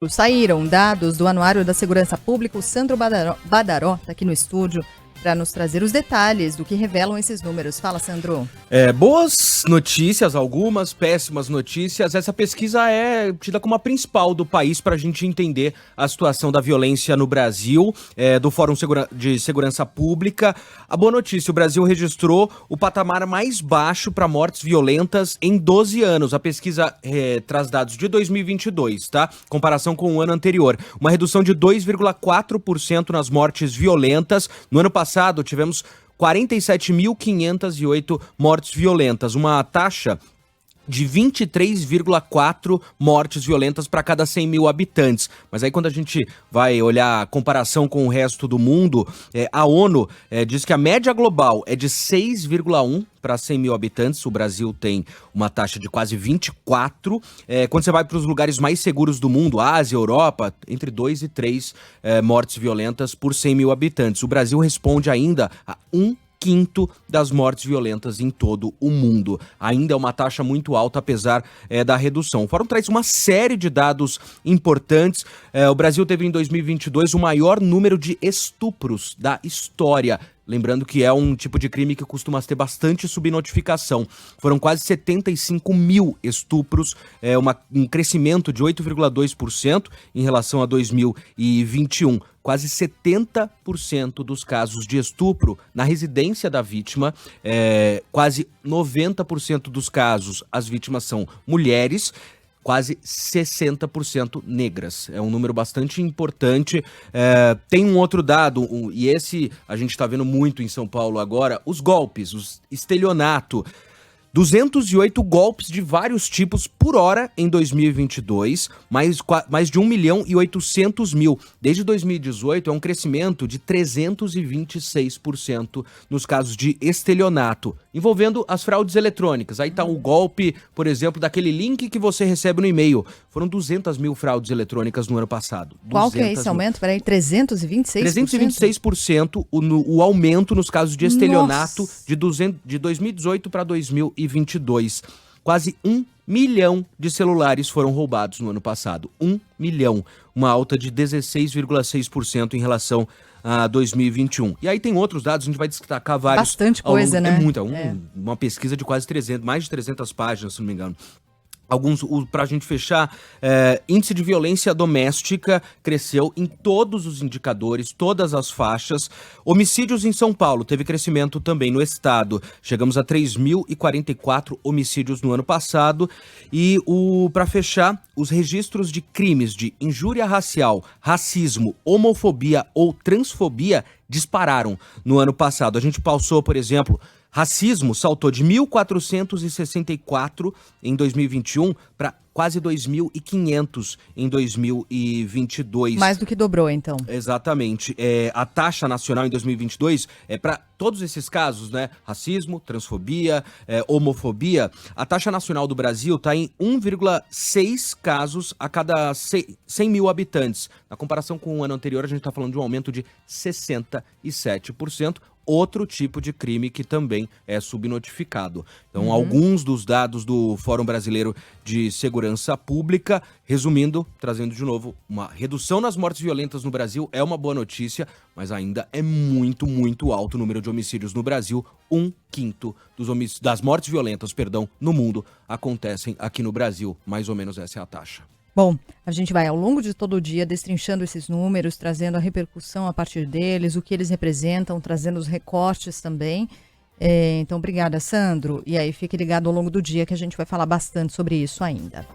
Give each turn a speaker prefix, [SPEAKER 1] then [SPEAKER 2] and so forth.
[SPEAKER 1] Saíram dados do Anuário da Segurança Pública. O Sandro Badaró está aqui no estúdio para nos trazer os detalhes do que revelam esses números. Fala, Sandro.
[SPEAKER 2] Boas notícias, algumas péssimas notícias. Essa pesquisa é tida como a principal do país para a gente entender a situação da violência no Brasil, do Fórum de Segurança Pública. A boa notícia, o Brasil registrou o patamar mais baixo para mortes violentas em 12 anos. A pesquisa traz dados de 2022, tá? Comparação com o ano anterior. Uma redução de 2,4% nas mortes violentas. No ano passado, tivemos 47.508 mortes violentas, uma taxa de 23,4 mortes violentas para cada 100 mil habitantes. Mas aí quando a gente vai olhar a comparação com o resto do mundo, a ONU diz que a média global é de 6,1 para 100 mil habitantes. O Brasil tem uma taxa de quase 24. Quando você vai para os lugares mais seguros do mundo, Ásia, Europa, entre 2 e 3 mortes violentas por 100 mil habitantes. O Brasil responde ainda a 1/5 das mortes violentas em todo o mundo. Ainda é uma taxa muito alta, apesar da redução. O Fórum traz uma série de dados importantes. O Brasil teve em 2022 o maior número de estupros da história. Lembrando que é um tipo de crime que costuma ter bastante subnotificação. Foram quase 75 mil estupros, um crescimento de 8,2% em relação a 2021. Quase 70% dos casos de estupro na residência da vítima, quase 90% dos casos as vítimas são mulheres, quase 60% negras. É um número bastante importante. Tem um outro dado, e esse a gente está vendo muito em São Paulo agora, os golpes, os estelionato. 208 golpes de vários tipos por hora em 2022, mais de 1.800.000. Desde 2018 é um crescimento de 326% nos casos de estelionato, envolvendo as fraudes eletrônicas. Aí tá o golpe, por exemplo, daquele link que você recebe no e-mail. Foram 200 mil fraudes eletrônicas no ano passado.
[SPEAKER 1] Qual que é esse aumento? Peraí, 326%?
[SPEAKER 2] 326% o aumento nos casos de estelionato de 2018 para 2022. Quase 1 milhão de celulares foram roubados no ano passado. 1 milhão. Uma alta de 16,6% em relação a 2021. E aí tem outros dados, a gente vai destacar vários.
[SPEAKER 1] Bastante coisa, né?
[SPEAKER 2] Uma pesquisa de quase 300, mais de 300 páginas, se não me engano. Alguns, pra gente fechar, índice de violência doméstica cresceu em todos os indicadores, todas as faixas. Homicídios em São Paulo, teve crescimento também no estado. Chegamos a 3.044 homicídios no ano passado. E, para fechar, os registros de crimes de injúria racial, racismo, homofobia ou transfobia dispararam no ano passado. A gente passou, por exemplo, racismo saltou de 1.464 em 2021 para quase 2.500 em 2022.
[SPEAKER 1] Mais do que dobrou, então.
[SPEAKER 2] Exatamente. A taxa nacional em 2022 para todos esses casos, né? Racismo, transfobia, homofobia. A taxa nacional do Brasil está em 1,6 casos a cada 100 mil habitantes. Na comparação com o ano anterior, a gente está falando de um aumento de 67%. Outro tipo de crime que também é subnotificado. Então, alguns dos dados do Fórum Brasileiro de Segurança Pública, resumindo, trazendo de novo, uma redução nas mortes violentas no Brasil é uma boa notícia, mas ainda é muito, muito alto o número de homicídios no Brasil. 1/5 das mortes violentas, no mundo acontecem aqui no Brasil. Mais ou menos essa é a taxa.
[SPEAKER 1] Bom, a gente vai ao longo de todo o dia destrinchando esses números, trazendo a repercussão a partir deles, o que eles representam, trazendo os recortes também. Então, obrigada, Sandro. E aí, fique ligado ao longo do dia que a gente vai falar bastante sobre isso ainda.